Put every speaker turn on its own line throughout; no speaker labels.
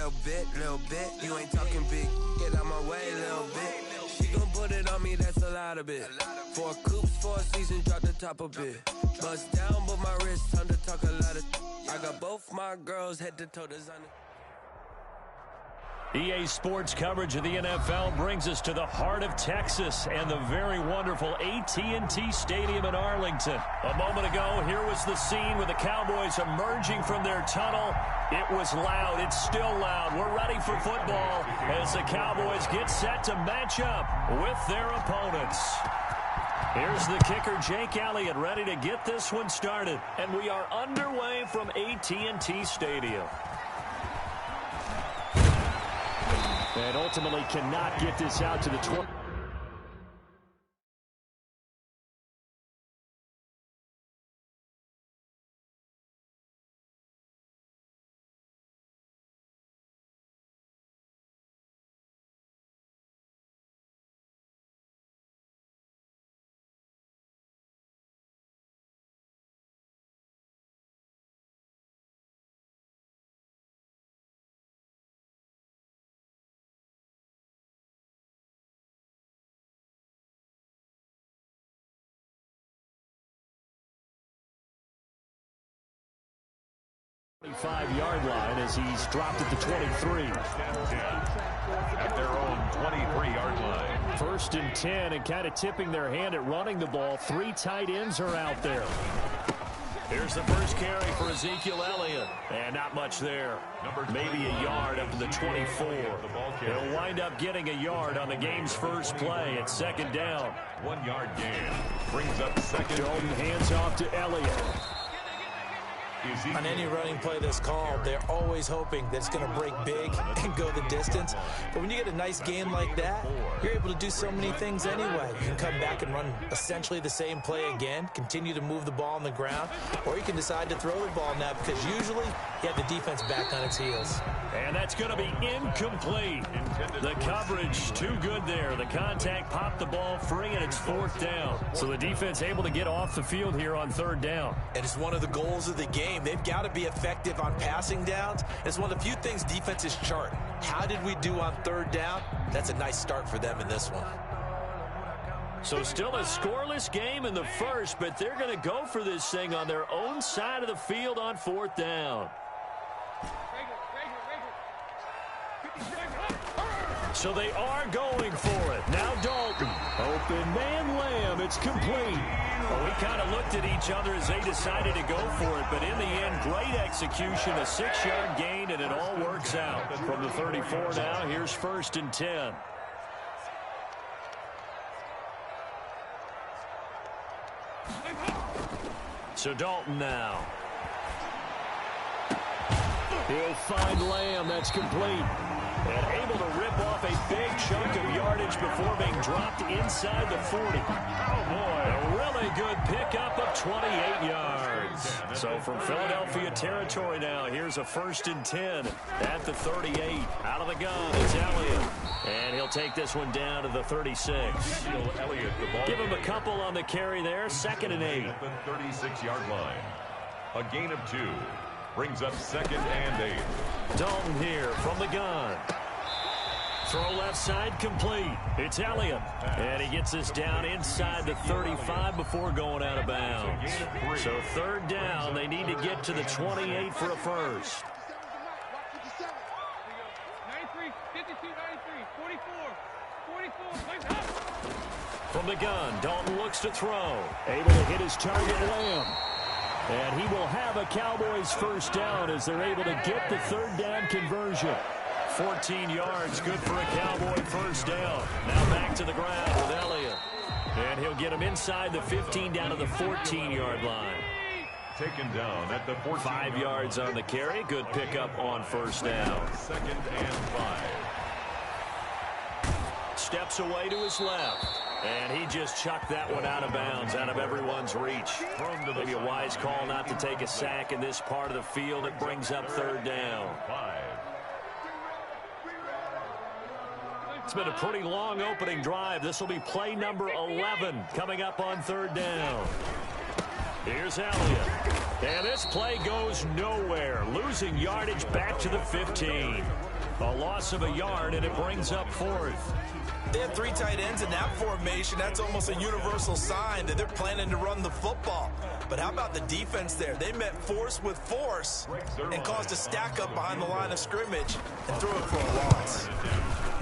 little bit. You ain't talking big, get out my way, little bit. She gon' put it on me, that's a lot of it. 4 coops, 4 seasons, drop the top a bit. Bust down, but my wrist, time to talk a lot of. I got both my girls head to toe designer.
EA Sports coverage of the NFL brings us to the heart of Texas and the very wonderful AT&T Stadium in Arlington. A moment ago, here was the scene with the Cowboys emerging from their tunnel. It was loud. It's still loud. We're ready for football as the Cowboys get set to match up with their opponents. Here's the kicker, Jake Elliott, ready to get this one started. And we are underway from AT&T Stadium. And ultimately cannot get this out to the 20. Yard line as he's dropped at the 23.
At their own 23-yard line.
1st and 10, and kind of tipping their hand at running the ball. 3 tight ends are out there. Here's the first carry for Ezekiel Elliott. And not much there. Maybe a yard up to the 24. He'll wind up getting a yard on the game's first play at 2nd down.
1-yard gain. Brings up 2nd.
Dalton hands off to Elliott.
On any running play that's called, they're always hoping that it's going to break big and go the distance. But when you get a nice game like that, you're able to do so many things anyway. You can come back and run essentially the same play again, continue to move the ball on the ground, or you can decide to throw the ball now because usually you have the defense back on its heels.
And that's going to be incomplete. The coverage too good there. The contact popped the ball free, and it's 4th down. So the defense able to get off the field here on 3rd down.
And it's one of the goals of the game. They've got to be effective on passing downs. It's one of the few things defenses chart. How did we do on 3rd down? That's a nice start for them in this one.
So still a scoreless game in the first, but they're going to go for this thing on their own side of the field on 4th down. So they are going for it. Now Dalton. Open man Lamb. It's complete. Well, we kind of looked at each other as they decided to go for it, but in the end, great execution, a 6-yard gain, and it all works out. From the 34 now, here's 1st and 10. So Dalton now. He'll find Lamb. That's complete. And able to rip off a big chunk of yardage before being dropped inside the 40. Oh, boy. A really good pickup of 28 yards. So from Philadelphia territory now, here's a 1st and 10 at the 38. Out of the gun, it's Elliott. And he'll take this one down to the 36. Give him a couple on the carry there. 2nd and 8.
At the 36-yard line. A gain of 2. Brings up 2nd and 8.
Dalton here from the gun. Throw left side complete. It's Elliott. And he gets this down inside the 35 before going out of bounds. So 3rd down. They need to get to the 28 for a first.
93, 52, 93, 44, 44.
From the gun, Dalton looks to throw. Able to hit his target, Lamb. And he will have a Cowboys 1st down as they're able to get the 3rd down conversion. 14 yards, good for a Cowboy 1st down. Now back to the ground with Elliott. And he'll get him inside the 15 down to the 14-yard line.
Taken down at the 14.
5 yards on the carry. Good pickup on 1st down.
2nd and 5.
Steps away to his left. And he just chucked that one out of bounds, out of everyone's reach. Maybe a wise call not to take a sack in this part of the field. It brings up 3rd down.
5.
It's been a pretty long opening drive. This will be play number 11 coming up on 3rd down. Here's Elliott. And this play goes nowhere. Losing yardage back to the 15. A loss of a yard, and it brings up 4th.
They have 3 tight ends in that formation. That's almost a universal sign that they're planning to run the football. But how about the defense there? They met force with force and caused a stack up behind the line of scrimmage and threw it for a loss.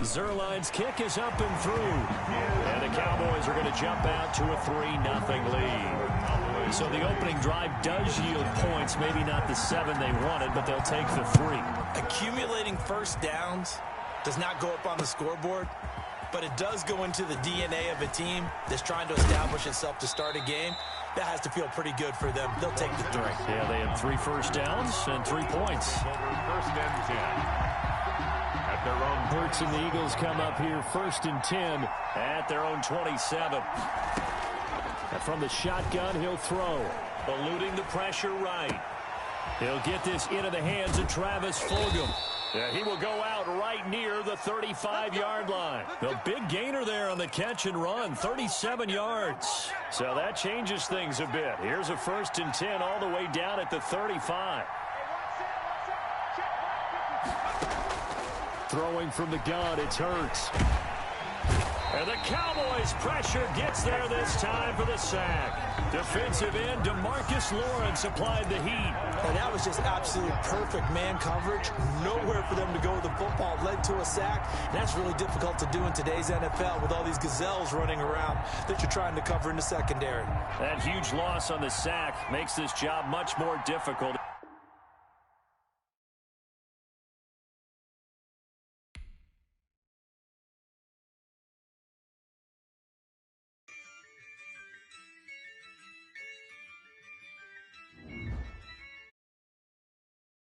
Zerline's kick is up and through. And the Cowboys are going to jump out to a 3-0 lead. So the opening drive does yield points, maybe not the 7 they wanted, but they'll take the 3.
Accumulating first downs does not go up on the scoreboard, but it does go into the DNA of a team that's trying to establish itself to start a game. That has to feel pretty good for them. They'll take the 3.
Yeah, they had 3 first downs and 3 points.
First and 10. At their own.
Hurts and the Eagles come up here 1st and 10 at their own 27. And from the shotgun, he'll throw. Eluding the pressure right. He'll get this into the hands of Travis Fulgham. Yeah, he will go out right near the 35-yard line. The big gainer there on the catch and run, 37 yards. So that changes things a bit. Here's a 1st and 10 all the way down at the 35. Throwing from the gun, it's Hurts. And the Cowboys' pressure gets there this time for the sack. Defensive end DeMarcus Lawrence applied the heat.
And that was just absolute perfect man coverage. Nowhere for them to go with the football. Led to a sack. And that's really difficult to do in today's NFL with all these gazelles running around that you're trying to cover in the secondary.
That huge loss on the sack makes this job much more difficult.